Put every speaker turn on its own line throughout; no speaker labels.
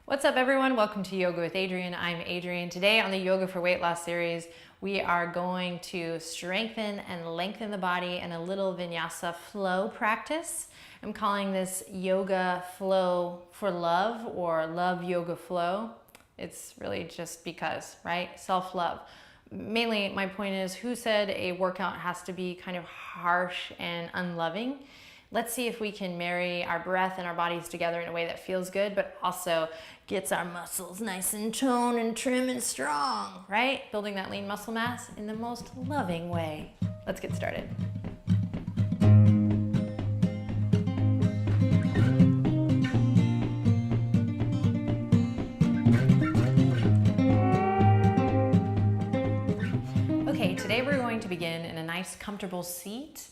What's up, everyone? Welcome to Yoga with Adriene. I'm Adriene. Today on the Yoga for Weight Loss series, we are going to strengthen and lengthen the body in a little vinyasa flow practice. I'm calling this Yoga Flow for Love, or Love Yoga Flow. It's really just because, right? Self-love. Mainly, my point is, who said a workout has to be kind of harsh and unloving? Let's see if we can marry our breath and our bodies together in a way that feels good, but also gets our muscles nice and toned and trim and strong, right? Building that lean muscle mass in the most loving way. Let's get started. Okay, today we're going to begin in a nice comfortable seat.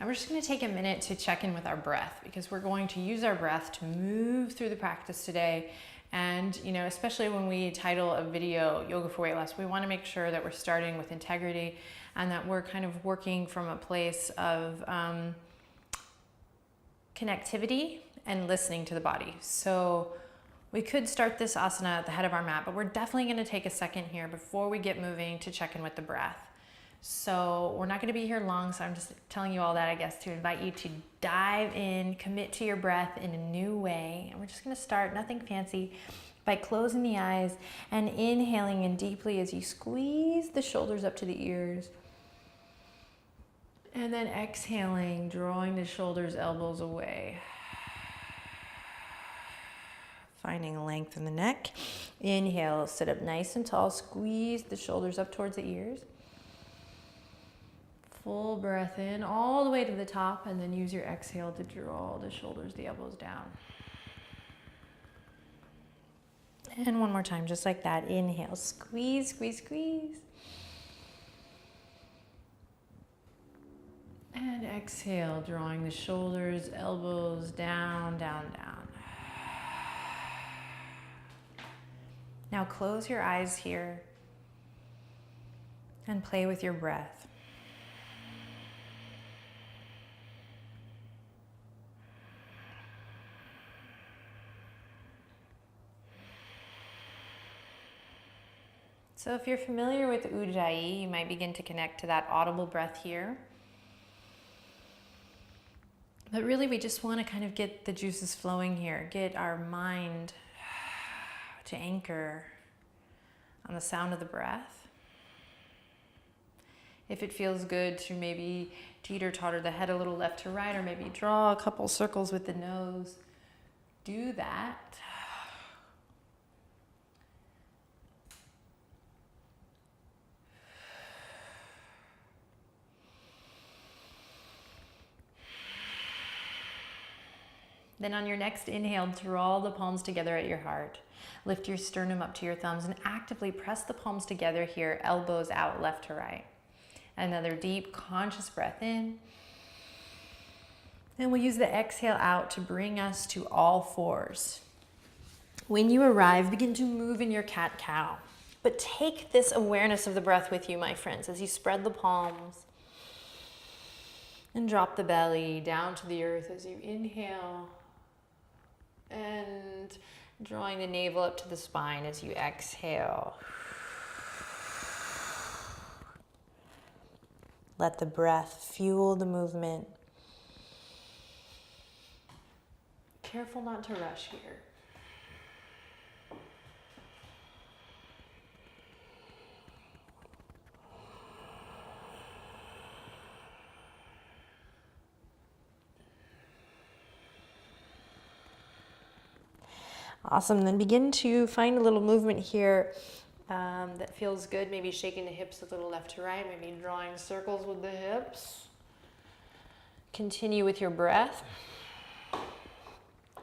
And we're just going to take a minute to check in with our breath, because we're going to use our breath to move through the practice today. And, especially when we title a video Yoga for Weight Loss, we want to make sure that we're starting with integrity and that we're kind of working from a place of connectivity and listening to the body. So we could start this asana at the head of our mat, but we're definitely going to take a second here before we get moving to check in with the breath. So we're not going to be here long, so I'm just telling you all that, I guess, to invite you to dive in, commit to your breath in a new way. And we're just going to start, nothing fancy, by closing the eyes and inhaling in deeply as you squeeze the shoulders up to the ears. And then exhaling, drawing the shoulders, elbows away. Finding length in the neck. Inhale, sit up nice and tall, squeeze the shoulders up towards the ears. Full breath in all the way to the top, and then use your exhale to draw the shoulders, the elbows down. And one more time, just like that. Inhale, squeeze, squeeze, squeeze. And exhale, drawing the shoulders, elbows down, down, down. Now close your eyes here and play with your breath. So if you're familiar with Ujjayi, you might begin to connect to that audible breath here. But really, we just want to kind of get the juices flowing here, get our mind to anchor on the sound of the breath. If it feels good to maybe teeter-totter the head a little left to right, or maybe draw a couple circles with the nose, do that. Then on your next inhale, draw the palms together at your heart. Lift your sternum up to your thumbs and actively press the palms together here, elbows out left to right. Another deep, conscious breath in. And we'll use the exhale out to bring us to all fours. When you arrive, begin to move in your cat-cow. But take this awareness of the breath with you, my friends, as you spread the palms. And drop the belly down to the earth as you inhale. And drawing the navel up to the spine as you exhale. Let the breath fuel the movement. Careful not to rush here. Awesome, then begin to find a little movement here that feels good. Maybe shaking the hips a little left to right, maybe drawing circles with the hips. Continue with your breath.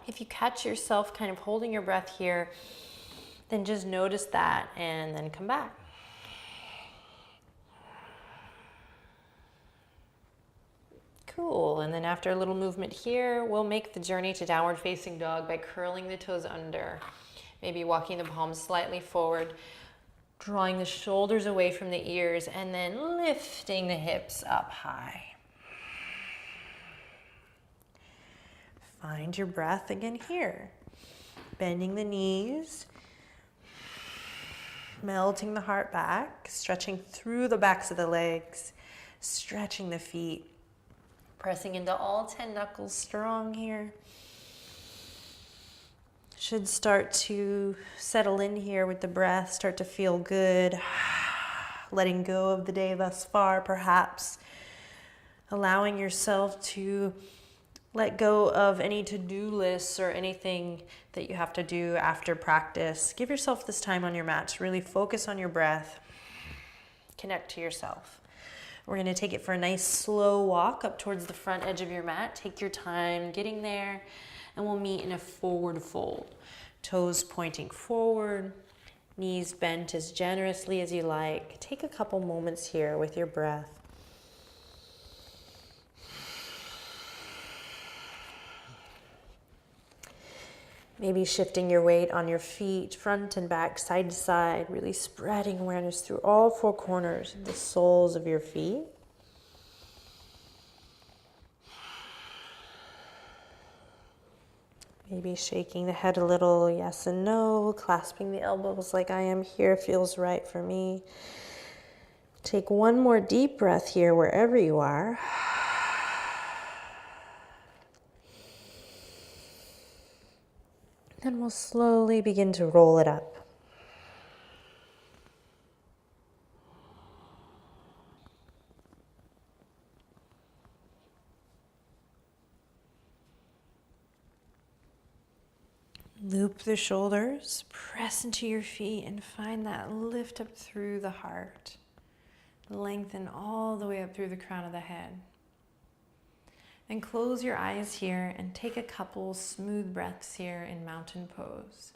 If you catch yourself kind of holding your breath here, then just notice that and then come back. Cool, and then after a little movement here, we'll make the journey to downward facing dog by curling the toes under. Maybe walking the palms slightly forward, drawing the shoulders away from the ears, and then lifting the hips up high. Find your breath again here.
Bending the knees. Melting the heart back, stretching through the backs of the legs, stretching the feet, pressing into all 10 knuckles strong here. Should start to settle in here with the breath, start to feel good. Letting go of the day thus far, perhaps. Allowing yourself to let go of any to-do lists or anything that you have to do after practice. Give yourself this time on your mat to really focus on your breath. Connect to yourself. We're going to take it for a nice slow walk up towards the front edge of your mat. Take your time getting there, and we'll meet in a forward fold. Toes pointing forward, knees bent as generously as you like. Take a couple moments here with your breath. Maybe shifting your weight on your feet, front and back, side to side, really spreading awareness through all four corners of the soles of your feet. Maybe shaking the head a little, yes and no, clasping the elbows like I am here feels right for me. Take one more deep breath here wherever you are. Then we'll slowly begin to roll it up. Loop the shoulders, press into your feet, and find that lift up through the heart. Lengthen all the way up through the crown of the head. Then close your eyes here and take a couple smooth breaths here in mountain pose.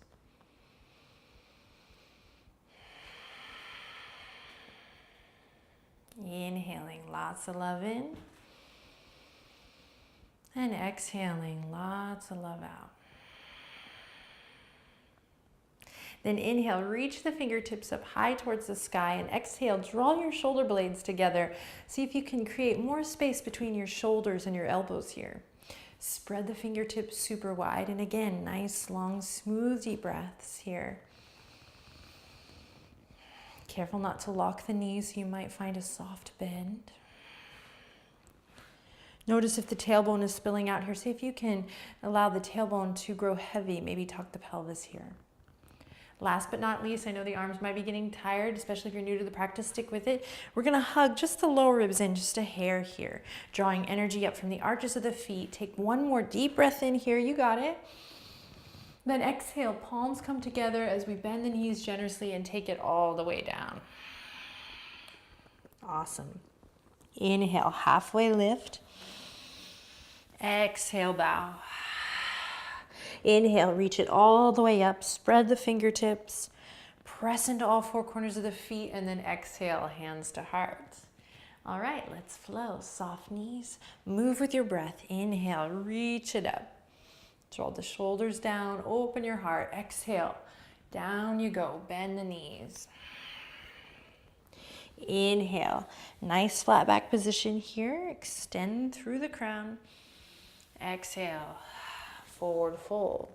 Inhaling lots of love in. And exhaling lots of love out. Then inhale, reach the fingertips up high towards the sky, and exhale, draw your shoulder blades together. See if you can create more space between your shoulders and your elbows here. Spread the fingertips super wide, and again, nice, long, smooth, deep breaths here. Careful not to lock the knees, you might find a soft bend. Notice if the tailbone is spilling out here. See if you can allow the tailbone to grow heavy, maybe tuck the pelvis here. Last but not least, I know the arms might be getting tired, especially if you're new to the practice, stick with it. We're gonna hug just the lower ribs in, just a hair here. Drawing energy up from the arches of the feet. Take one more deep breath in here, you got it. Then exhale, palms come together as we bend the knees generously and take it all the way down. Awesome. Inhale, halfway lift. Exhale, bow. Inhale, reach it all the way up, spread the fingertips, press into all four corners of the feet, and then exhale, hands to heart. All right, let's flow. Soft knees, move with your breath. Inhale, reach it up. Draw the shoulders down, open your heart. Exhale, down you go, bend the knees. Inhale, nice flat back position here. Extend through the crown. Exhale. Forward fold.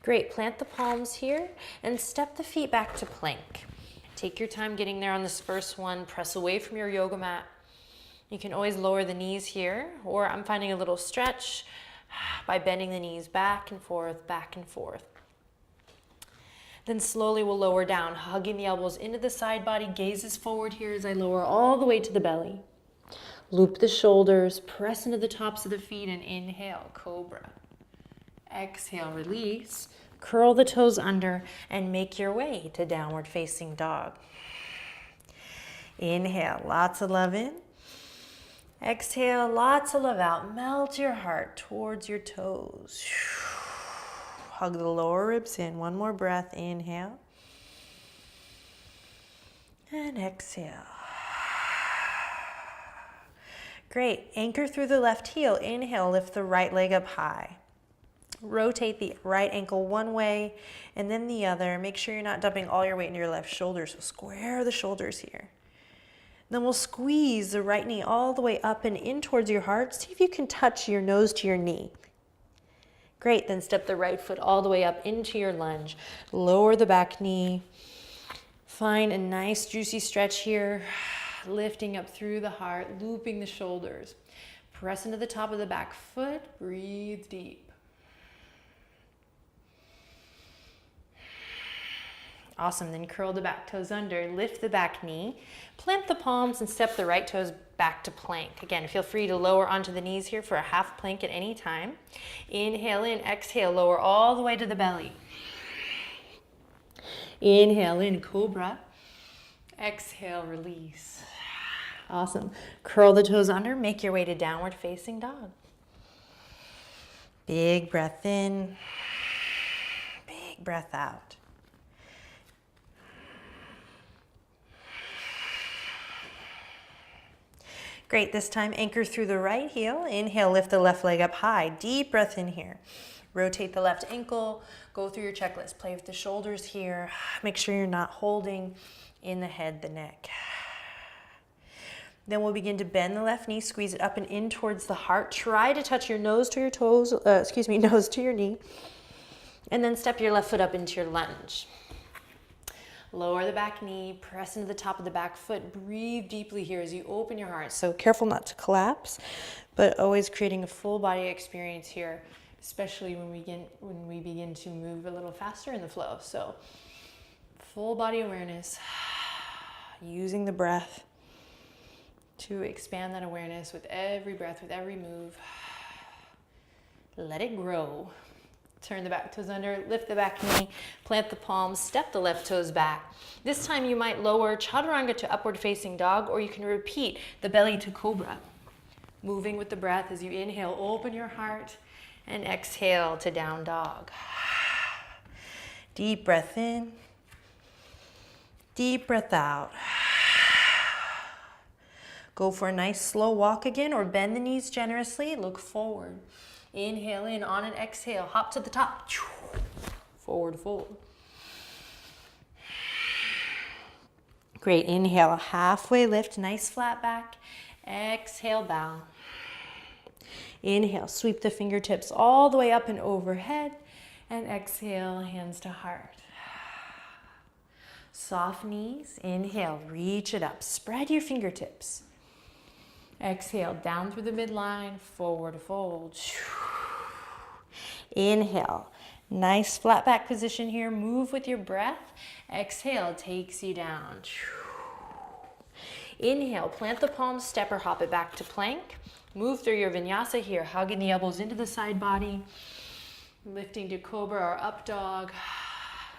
Great, plant the palms here and step the feet back to plank. Take your time getting there on this first one. Press away from your yoga mat. You can always lower the knees here, or I'm finding a little stretch by bending the knees back and forth, back and forth. Then slowly we'll lower down, hugging the elbows into the side body, gazes forward here as I lower all the way to the belly. Loop the shoulders, press into the tops of the feet, and inhale, cobra. Exhale, release, curl the toes under, and make your way to downward facing dog. Inhale, lots of love in. Exhale, lots of love out. Melt your heart towards your toes. Hug the lower ribs in. One more breath. Inhale. And exhale. Great. Anchor through the left heel. Inhale, lift the right leg up high. Rotate the right ankle one way and then the other. Make sure you're not dumping all your weight into your left shoulder, so square the shoulders here. Then we'll squeeze the right knee all the way up and in towards your heart. See if you can touch your nose to your knee. Great, then step the right foot all the way up into your lunge. Lower the back knee. Find a nice juicy stretch here, lifting up through the heart, looping the shoulders. Press into the top of the back foot, breathe deep. Awesome, then curl the back toes under, lift the back knee, plant the palms and step the right toes back to plank. Again, feel free to lower onto the knees here for a half plank at any time. Inhale in, exhale, lower all the way to the belly. Inhale in, cobra. Exhale, release. Awesome. Curl the toes under, make your way to downward facing dog. Big breath in, big breath out. Great, this time anchor through the right heel. Inhale, lift the left leg up high. Deep breath in here. Rotate the left ankle. Go through your checklist. Play with the shoulders here. Make sure you're not holding in the head, the neck. Then we'll begin to bend the left knee, squeeze it up and in towards the heart. Try to touch your nose to your toes, nose to your knee. And then step your left foot up into your lunge. Lower the back knee, press into the top of the back foot. Breathe deeply here as you open your heart. So careful not to collapse, but always creating a full body experience here, especially when we begin to move a little faster in the flow. So full body awareness, using the breath to expand that awareness with every breath, with every move. Let it grow. Turn the back toes under, lift the back knee, plant the palms, step the left toes back. This time you might lower chaturanga to upward facing dog, or you can repeat the belly to cobra. Moving with the breath as you inhale, open your heart, and exhale to down dog. Deep breath in, deep breath out. Go for a nice slow walk again, or bend the knees generously, look forward. Inhale in, on an exhale, hop to the top. Forward fold. Great, inhale, halfway lift, nice flat back. Exhale, bow. Inhale, sweep the fingertips all the way up and overhead. And exhale, hands to heart. Soft knees, inhale, reach it up. Spread your fingertips. Exhale, down through the midline, forward fold. Inhale, nice flat back position here. Move with your breath. Exhale, takes you down. Inhale, plant the palms, step or hop it back to plank. Move through your vinyasa here, hugging the elbows into the side body. Lifting to cobra or up dog.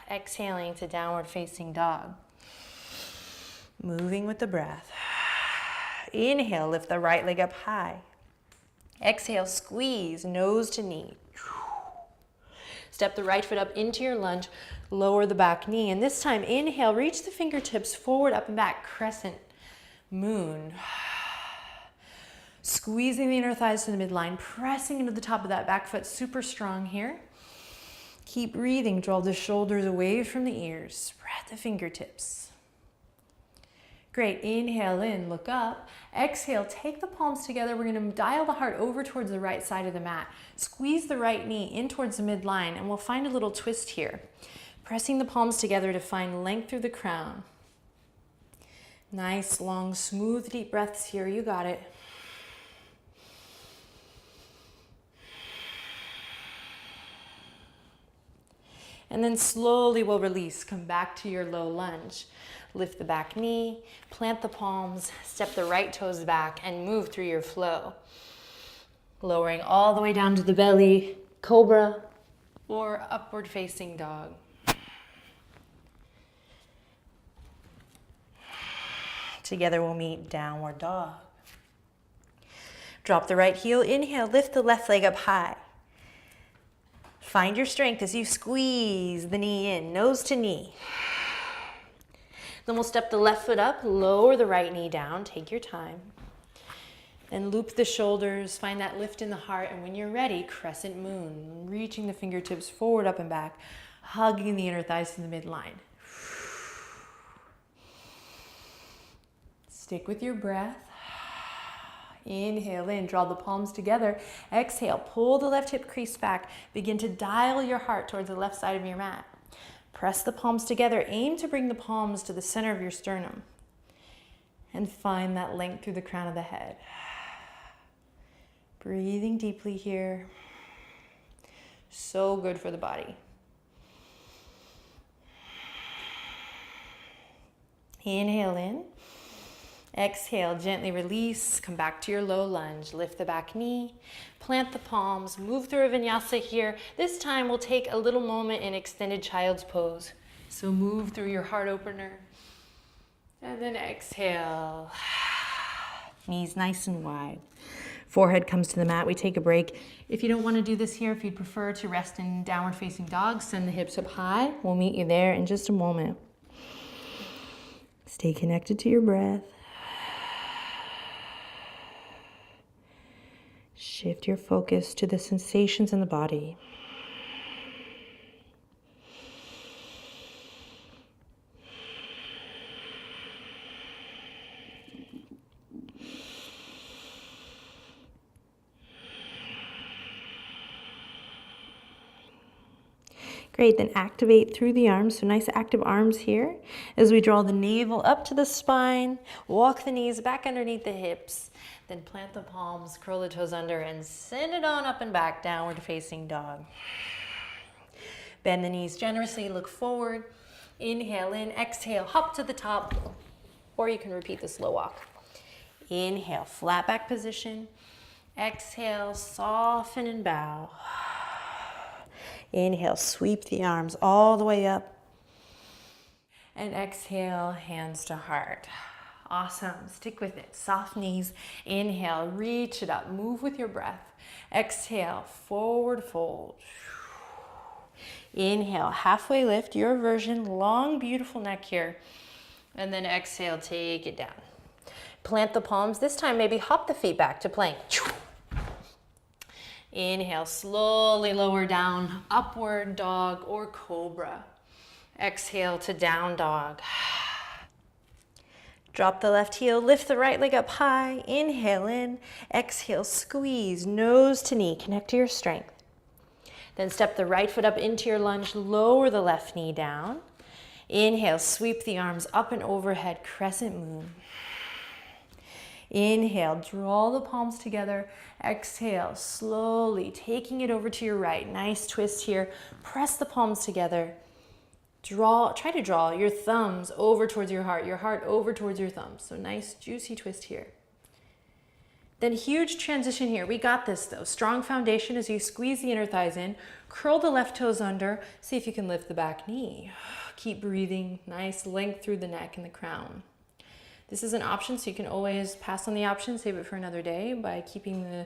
Exhaling to downward facing dog. Moving with the breath. Inhale, lift the right leg up high. Exhale, squeeze, nose to knee. Step the right foot up into your lunge, lower the back knee. And this time, inhale, reach the fingertips forward, up and back, crescent moon. Squeezing the inner thighs to the midline, pressing into the top of that back foot, super strong here. Keep breathing, draw the shoulders away from the ears, spread the fingertips. Great, inhale in, look up. Exhale, take the palms together. We're gonna dial the heart over towards the right side of the mat. Squeeze the right knee in towards the midline, and we'll find a little twist here. Pressing the palms together to find length through the crown. Nice, long, smooth, deep breaths here. You got it. And then slowly we'll release. Come back to your low lunge. Lift the back knee, plant the palms, step the right toes back, and move through your flow. Lowering all the way down to the belly, cobra, or upward facing dog. Together we'll meet downward dog. Drop the right heel, inhale, lift the left leg up high. Find your strength as you squeeze the knee in, nose to knee. Then we'll step the left foot up, lower the right knee down, take your time. Then loop the shoulders, find that lift in the heart, and when you're ready, crescent moon, reaching the fingertips forward, up and back, hugging the inner thighs to the midline. Stick with your breath. Inhale in, draw the palms together. Exhale, pull the left hip crease back. Begin to dial your heart towards the left side of your mat. Press the palms together. Aim to bring the palms to the center of your sternum. And find that length through the crown of the head. Breathing deeply here. So good for the body. Inhale in. Exhale, gently release, come back to your low lunge. Lift the back knee, plant the palms, move through a vinyasa here. This time we'll take a little moment in extended child's pose. So move through your heart opener. And then exhale. Knees nice and wide. Forehead comes to the mat. We take a break. If you don't want to do this here, if you'd prefer to rest in downward facing dog, send the hips up high. We'll meet you there in just a moment. Stay connected to your breath. Shift your focus to the sensations in the body. Great, then activate through the arms. So nice active arms here as we draw the navel up to the spine, walk the knees back underneath the hips, then plant the palms, curl the toes under, and send it on up and back, downward facing dog. Bend the knees generously, look forward. Inhale in, exhale, hop to the top, or you can repeat the slow walk. Inhale, flat back position. Exhale, soften and bow. Inhale, sweep the arms all the way up. And exhale, hands to heart. Awesome, stick with it. Soft knees. Inhale, reach it up. Move with your breath. Exhale, forward fold. Inhale, halfway lift, your version. Long, beautiful neck here. And then exhale, take it down. Plant the palms. This time, maybe hop the feet back to plank. Inhale, slowly lower down, upward dog or cobra. Exhale to down dog. Drop the left heel, lift the right leg up high. Inhale in, exhale, squeeze, nose to knee, connect to your strength. Then step the right foot up into your lunge, lower the left knee down. Inhale, sweep the arms up and overhead, crescent moon. Inhale, draw the palms together. Exhale, slowly taking it over to your right. Nice twist here. Press the palms together. Try to draw your thumbs over towards your heart over towards your thumbs. So nice, juicy twist here. Then huge transition here. We got this though. Strong foundation as you squeeze the inner thighs in. Curl the left toes under. See if you can lift the back knee. Keep breathing. Nice length through the neck and the crown. This is an option, so you can always pass on the option, save it for another day by keeping the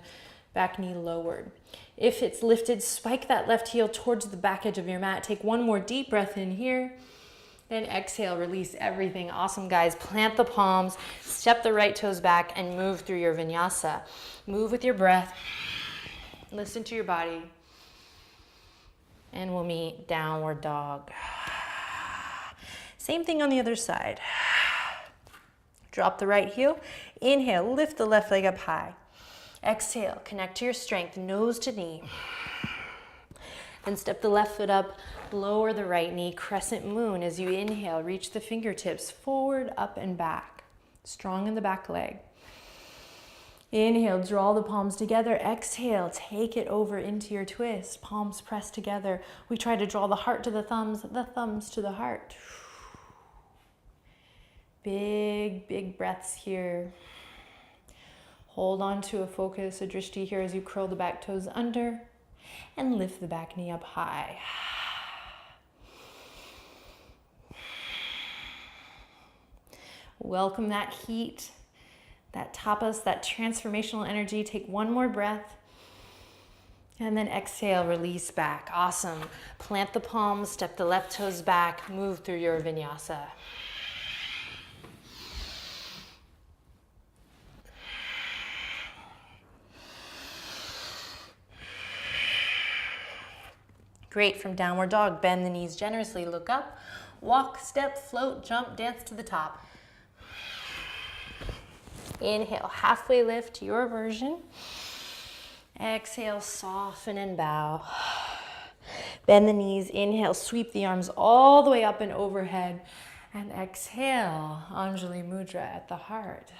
back knee lowered. If it's lifted, spike that left heel towards the back edge of your mat. Take one more deep breath in here. Then exhale, release everything. Awesome, guys. Plant the palms, step the right toes back, and move through your vinyasa. Move with your breath. Listen to your body. And we'll meet downward dog. Same thing on the other side. Drop the right heel. Inhale, lift the left leg up high. Exhale, connect to your strength, nose to knee. Then step the left foot up, lower the right knee, crescent moon. As you inhale, reach the fingertips forward, up, and back. Strong in the back leg. Inhale, draw the palms together. Exhale, take it over into your twist. Palms pressed together. We try to draw the heart to the thumbs to the heart. Big, big breaths here. Hold on to a focus, a drishti here as you curl the back toes under and lift the back knee up high. Welcome that heat, that tapas, that transformational energy. Take one more breath. And then exhale, release back. Awesome. Plant the palms, step the left toes back, move through your vinyasa. Great, from downward dog, bend the knees generously, look up, walk, step, float, jump, dance to the top. Inhale, halfway lift, your version. Exhale, soften and bow. Bend the knees, inhale, sweep the arms all the way up and overhead. And exhale, Anjali Mudra at the heart.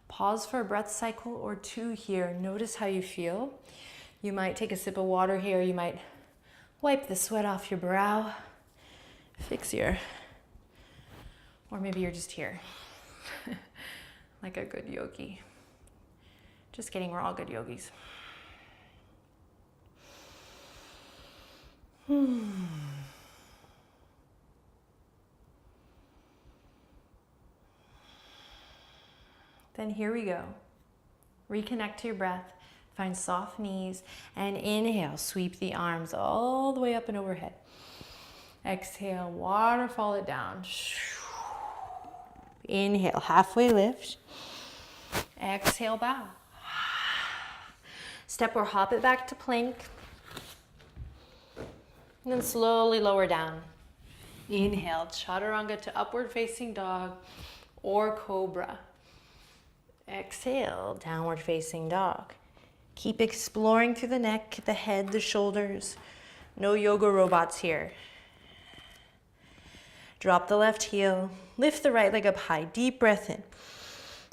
Pause for a breath cycle or two here. Notice how you feel. You might take a sip of water here. You might wipe the sweat off your brow. Fix your, or maybe you're just here. Like a good yogi. Just kidding, we're all good yogis. Then here we go. Reconnect to your breath. Find soft knees and inhale. Sweep the arms all the way up and overhead. Exhale, waterfall it down. Inhale, halfway lift. Exhale, bow. Step or hop it back to plank. And then slowly lower down. Inhale, chaturanga to upward facing dog or cobra. Exhale, downward facing dog. Keep exploring through the neck, the head, the shoulders. No yoga robots here. Drop the left heel, lift the right leg up high, deep breath in.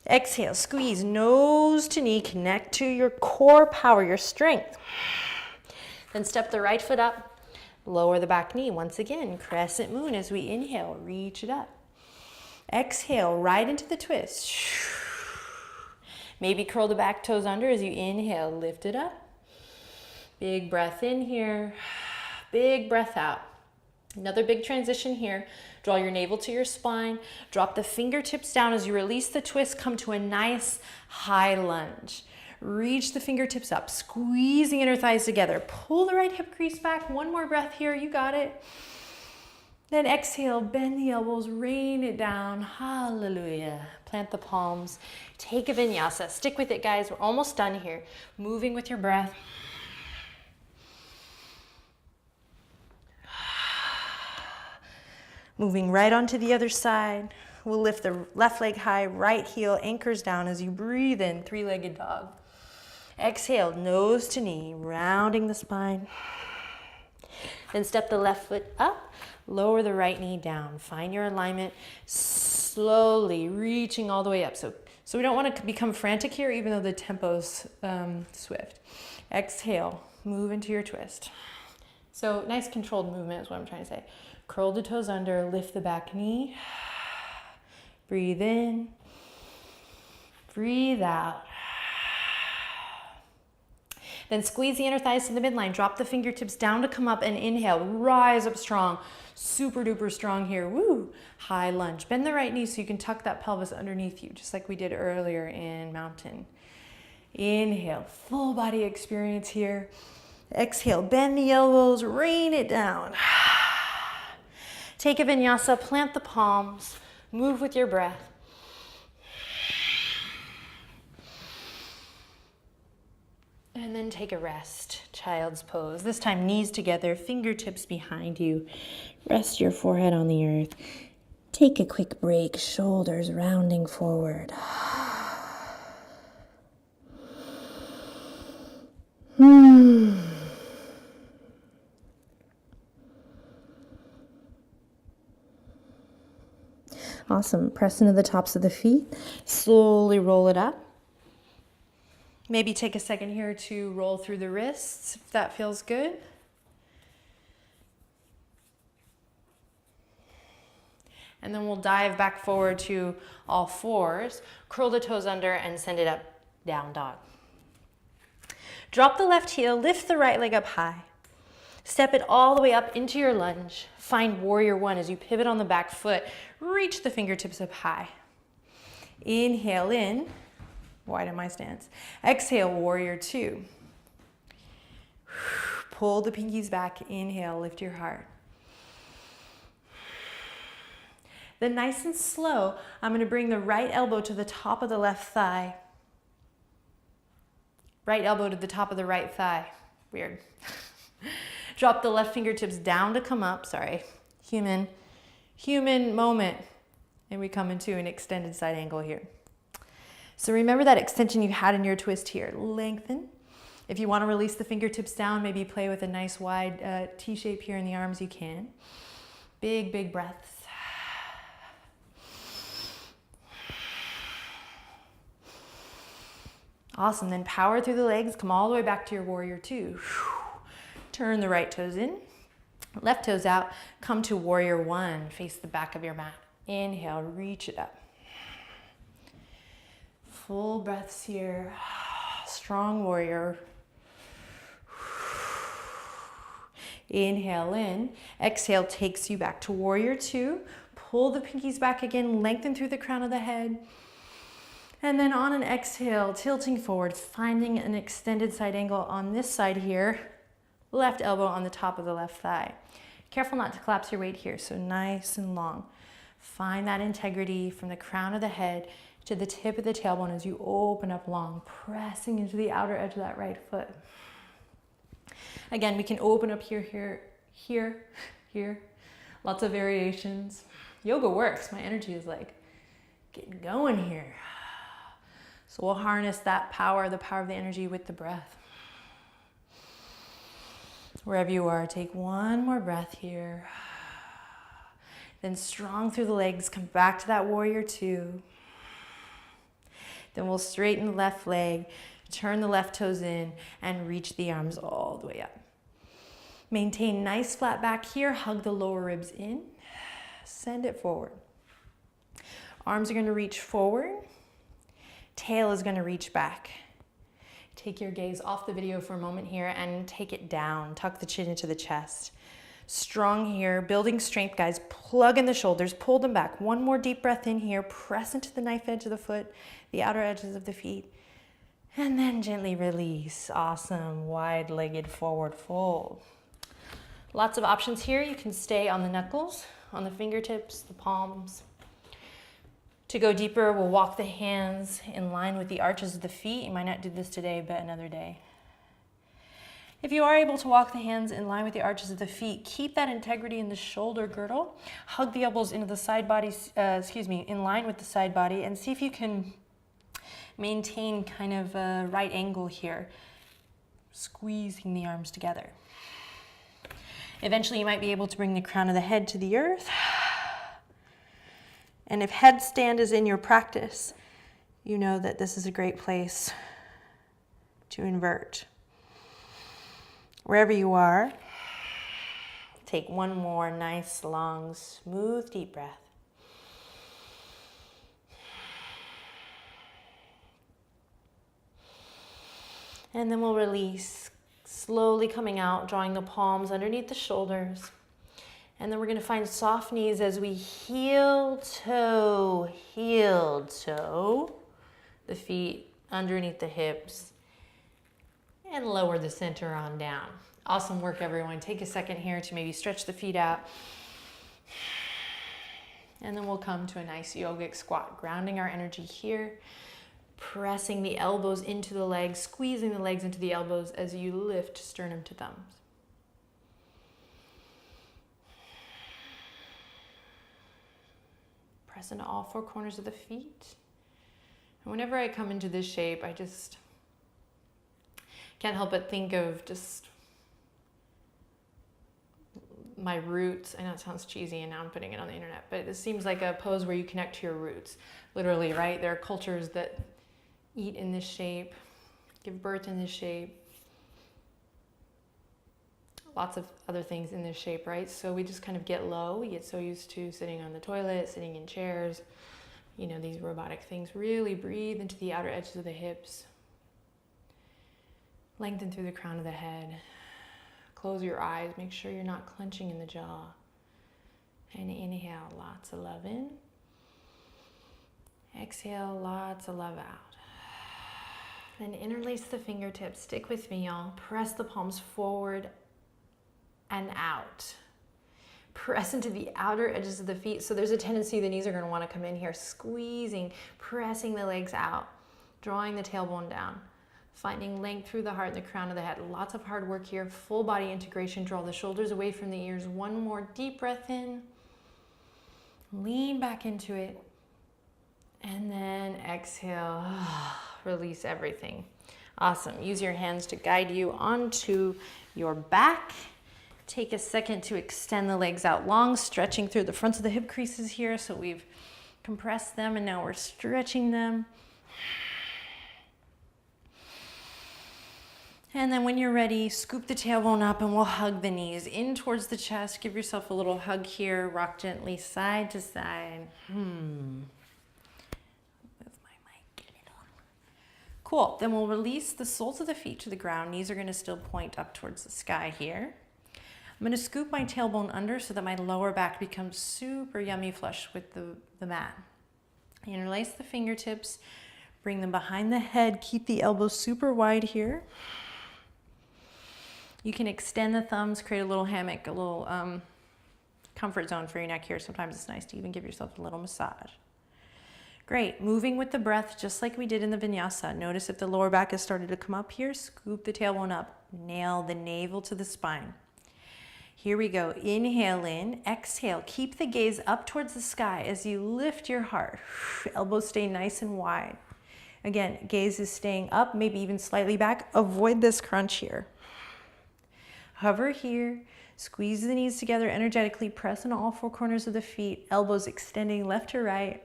Exhale, squeeze nose to knee, connect to your core power, your strength. Then step the right foot up, lower the back knee. Once again, crescent moon as we inhale, reach it up. Exhale, right into the twist. Maybe curl the back toes under as you inhale, lift it up. Big breath in here, big breath out. Another big transition here. Draw your navel to your spine. Drop the fingertips down as you release the twist. Come to a nice high lunge. Reach the fingertips up. Squeeze the inner thighs together. Pull the right hip crease back. One more breath here. You got it. Then exhale, bend the elbows, rain it down. Hallelujah. Plant the palms. Take a vinyasa. Stick with it, guys. We're almost done here. Moving with your breath. Moving right onto the other side. We'll lift the left leg high, right heel anchors down as you breathe in, three-legged dog. Exhale, nose to knee, rounding the spine. Then step the left foot up, lower the right knee down. Find your alignment, slowly reaching all the way up. So we don't want to become frantic here, even though the tempo's swift. Exhale, move into your twist. So nice controlled movement is what I'm trying to say. Curl the toes under, lift the back knee. Breathe in, breathe out. Then squeeze the inner thighs to the midline. Drop the fingertips down to come up and inhale. Rise up strong. Super duper strong here. Woo! High lunge. Bend the right knee so you can tuck that pelvis underneath you, just like we did earlier in mountain. Inhale. Full body experience here. Exhale. Bend the elbows. Rain it down. Take a vinyasa. Plant the palms. Move with your breath. And then take a rest, child's pose. This time knees together, fingertips behind you. Rest your forehead on the earth. Take a quick break, shoulders rounding forward. Awesome. Press into the tops of the feet. Slowly roll it up. Maybe take a second here to roll through the wrists, if that feels good. And then we'll dive back forward to all fours. Curl the toes under and send it up, down dog. Drop the left heel, lift the right leg up high. Step it all the way up into your lunge. Find warrior one as you pivot on the back foot. Reach the fingertips up high. Inhale in. Widen my stance. Exhale, warrior two. Pull the pinkies back. Inhale, lift your heart. Then nice and slow, I'm going to bring the right elbow to the top of the left thigh. Right elbow to the top of the right thigh. Weird. Drop the left fingertips down to come up. Sorry. Human moment. And we come into an extended side angle here.
So remember that extension you had in your twist here. Lengthen. If you want to release the fingertips down, maybe play with a nice wide T shape here in the arms, you can. Big, big breaths. Awesome, then power through the legs, come all the way back to your warrior two. Turn the right toes in, left toes out, come to warrior one, face the back of your mat. Inhale, reach it up. Full breaths here, strong warrior. Inhale in, exhale takes you back to warrior two. Pull the pinkies back again, lengthen through the crown of the head. And then on an exhale, tilting forward, finding an extended side angle on this side here. Left elbow on the top of the left thigh. Careful not to collapse your weight here, so nice and long. Find that integrity from the crown of the head to the tip of the tailbone as you open up long, pressing into the outer edge of that right foot. Again, we can open up here, here, here, here. Lots of variations. Yoga works. My energy is like getting going here. So we'll harness that power, the power of the energy with the breath. Wherever you are, take one more breath here. Then strong through the legs, come back to that warrior two. Then we'll straighten the left leg, turn the left toes in, and reach the arms all the way up. Maintain nice flat back here, hug the lower ribs in, send it forward. Arms are gonna reach forward. Tail is going to reach back. Take your gaze off the video for a moment here and take it down. Tuck the chin into the chest. Strong here, building strength, guys. Plug in the shoulders, pull them back. One more deep breath in here. Press into the knife edge of the foot, the outer edges of the feet. And then gently release. Awesome. Wide-legged forward fold. Lots of options here. You can stay on the knuckles, on the fingertips, the palms. To go deeper, we'll walk the hands in line with the arches of the feet. You might not do this today, but another day. If you are able to walk the hands in line with the arches of the feet, keep that integrity in the shoulder girdle. Hug the elbows into the side body, in line with the side body, and see if you can maintain kind of a right angle here, squeezing the arms together. Eventually, you might be able to bring the crown of the head to the earth. And if headstand is in your practice, you know that this is a great place to invert. Wherever you are, take one more nice, long, smooth, deep breath. And then we'll release, slowly coming out, drawing the palms underneath the shoulders. And then we're going to find soft knees as we heel toe, the feet underneath the hips, and lower the center on down. Awesome work, everyone. Take a second here to maybe stretch the feet out. And then we'll come to a nice yogic squat, grounding our energy here, pressing the elbows into the legs, squeezing the legs into the elbows as you lift sternum to thumbs. Press into all four corners of the feet. And whenever I come into this shape, I just can't help but think of just my roots. I know it sounds cheesy and now I'm putting it on the internet, but it seems like a pose where you connect to your roots. Literally, right? There are cultures that eat in this shape, give birth in this shape, lots of other things in this shape, right? So we just kind of get low. We get so used to sitting on the toilet, sitting in chairs, you know, these robotic things. Really breathe into the outer edges of the hips. Lengthen through the crown of the head. Close your eyes. Make sure you're not clenching in the jaw. And inhale, lots of love in. Exhale, lots of love out. Then interlace the fingertips. Stick with me, y'all. Press the palms forward and out. Press into the outer edges of the feet. So there's a tendency the knees are going to want to come in here, squeezing, pressing the legs out, drawing the tailbone down, finding length through the heart and the crown of the head. Lots of hard work here. Full body integration. Draw the shoulders away from the ears. One more deep breath in. Lean back into it. And then exhale, release everything. Awesome. Use your hands to guide you onto your back. Take a second to extend the legs out long, stretching through the fronts of the hip creases here. So we've compressed them and now we're stretching them. And then when you're ready, scoop the tailbone up and we'll hug the knees in towards the chest. Give yourself a little hug here. Rock gently side to side. Cool, then we'll release the soles of the feet to the ground. Knees are gonna still point up towards the sky here. I'm gonna scoop my tailbone under so that my lower back becomes super yummy flush with the mat. Interlace the fingertips, bring them behind the head, keep the elbows super wide here. You can extend the thumbs, create a little hammock, a little comfort zone for your neck here. Sometimes it's nice to even give yourself a little massage. Great, moving with the breath just like we did in the vinyasa. Notice if the lower back has started to come up here, scoop the tailbone up, nail the navel to the spine. Here we go, inhale in, exhale, keep the gaze up towards the sky as you lift your heart. Elbows stay nice and wide. Again, gaze is staying up, maybe even slightly back. Avoid this crunch here. Hover here, squeeze the knees together energetically, press on all four corners of the feet, elbows extending left to right.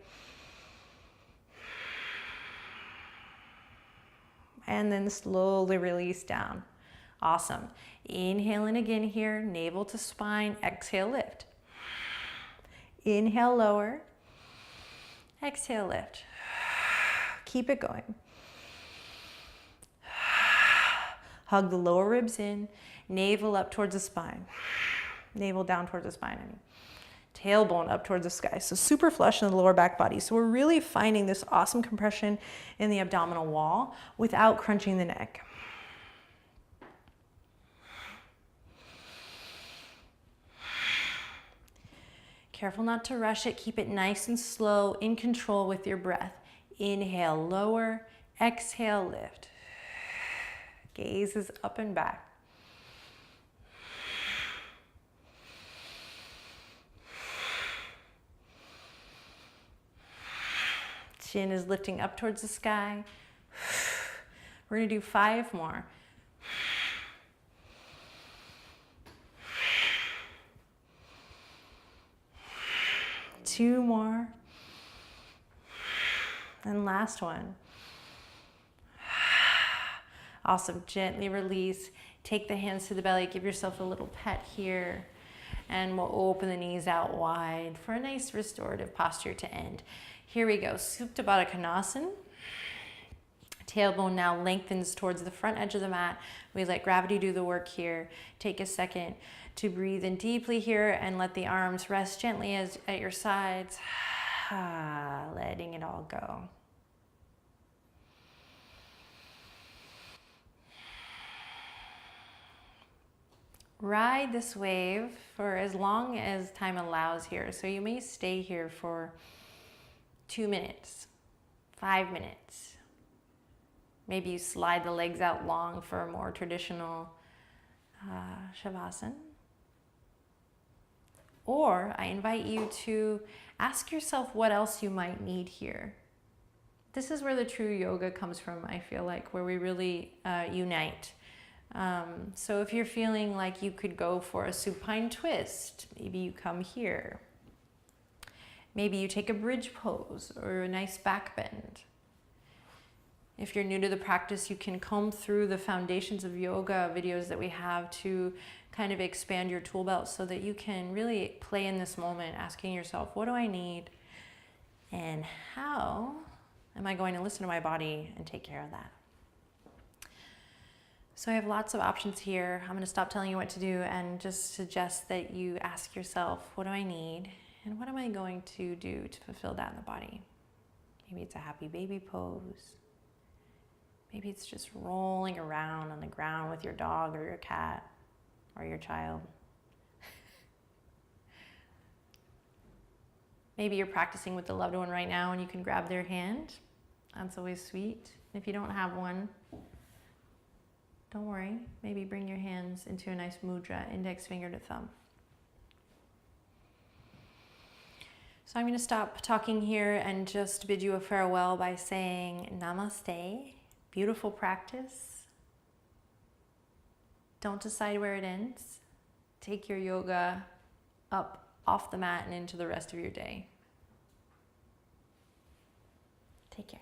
And then slowly release down. Awesome. Inhale in again here, navel to spine, exhale, lift. Inhale, lower. Exhale, lift. Keep it going. Hug the lower ribs in, navel up towards the spine. Navel down towards the spine, I mean. Tailbone up towards the sky. So super flush in the lower back body. So we're really finding this awesome compression in the abdominal wall without crunching the neck. Careful not to rush it. Keep it nice and slow, in control with your breath. Inhale, lower. Exhale, lift. Gaze is up and back. Chin is lifting up towards the sky. We're gonna do 5 more. Two more. And last one. Awesome, gently release. Take the hands to the belly, give yourself a little pet here. And we'll open the knees out wide for a nice restorative posture to end. Here we go, Supta Baddha Konasana. Tailbone now lengthens towards the front edge of the mat. We let gravity do the work here. Take a second to breathe in deeply here and let the arms rest gently at your sides. Letting it all go. Ride this wave for as long as time allows here. So you may stay here for 2 minutes, 5 minutes. Maybe you slide the legs out long for a more traditional Shavasana. Or I invite you to ask yourself what else you might need here. This is where the true yoga comes from, I feel like, where we really unite. So if you're feeling like you could go for a supine twist, maybe you come here. Maybe you take a bridge pose or a nice back bend. If you're new to the practice, you can comb through the foundations of yoga videos that we have to kind of expand your tool belt so that you can really play in this moment, asking yourself, what do I need? And how am I going to listen to my body and take care of that? So I have lots of options here. I'm going to stop telling you what to do and just suggest that you ask yourself, what do I need? And what am I going to do to fulfill that in the body? Maybe it's a happy baby pose. Maybe it's just rolling around on the ground with your dog or your cat or your child. Maybe you're practicing with a loved one right now and you can grab their hand. That's always sweet. If you don't have one, don't worry. Maybe bring your hands into a nice mudra, index finger to thumb.
So I'm going to stop talking here and just bid you a farewell by saying namaste. Beautiful practice. Don't decide where it ends. Take your yoga up off the mat and into the rest of your day. Take care.